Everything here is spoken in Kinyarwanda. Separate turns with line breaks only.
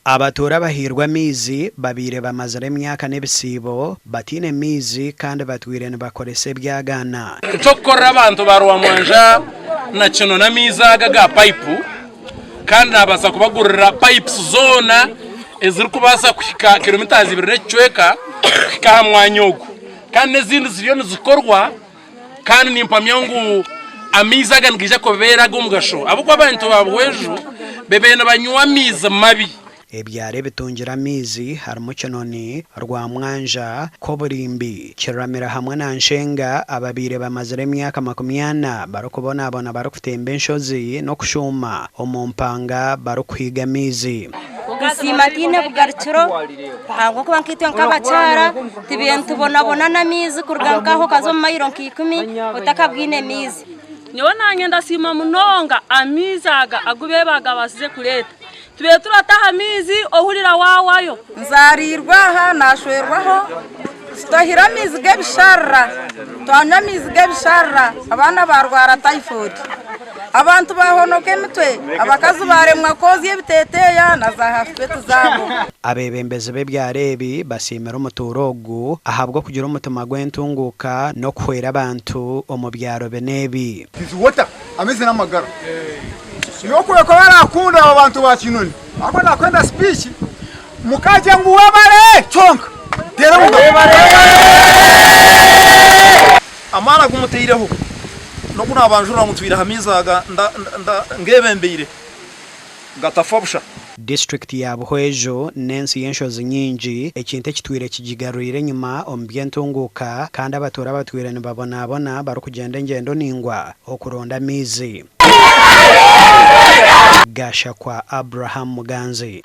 Abatura bahirwa mizi babire bamazare myaka n'ebisibo batine mizi kandi batwire bakorese byagana
cokora abantu barwa mwanja na kino na miza gaga pipe kandi nabaza kubagurira pipes zona eziri kubasa kushika kilometers 2 cweka kushika mwanyogo kandi nezindi ziriyo nizikorwa kandi nimpamyangu amiza gangije kobera gumgasho abuko abantu babweju bebena banywa miza mabi
ebyaro bitungira mizi harimo kinoni ry'amaizi koburimbi kiramira hamwe na nshenga ababire bamazare myaka 20 barukubona abona barukutembe nshozi no kushuma omumpanga barukwiga mizi
Simatine bugarciro hango kuba nkitwe nk'abacara tibintu bonabona na mizi kurgankaho kazo mayiro nk'ikumi utakabwine mizi
nyewe nange ndasima munonga amizaga agubebaga basize kureta tube turataha mizi ohurira wawayo
nzarirwa ha nashwerwaho stahira mizi gebishara twanya mizi gebishara abana barwara typhoid abantu bahonoke mitwe abakazi baremwa kozi y'ibiteteya na za hafete zabo
abebembeze bebyarebi basimera umuturogu ahabwo kugira umutima gwentunguka no kwera abantu omubyaro benebi
tizuwota ameze namagara yokwe ko barakunda abantu ba kinoni ako nakwenda speech mukaje nguwabare chonka tera mubare
amara gumutireho no kuna abanjura mutwira hamizaga ngebembeire ngatafobusha
district ya Buhweju nensi yenshozi nyingi ekinte kitwire kigigarurire nyuma ombyentunguka kandi abatura batwire babona barukugenda ngendo ningwa okuronda mizi Gasha kwa Abraham Muganzi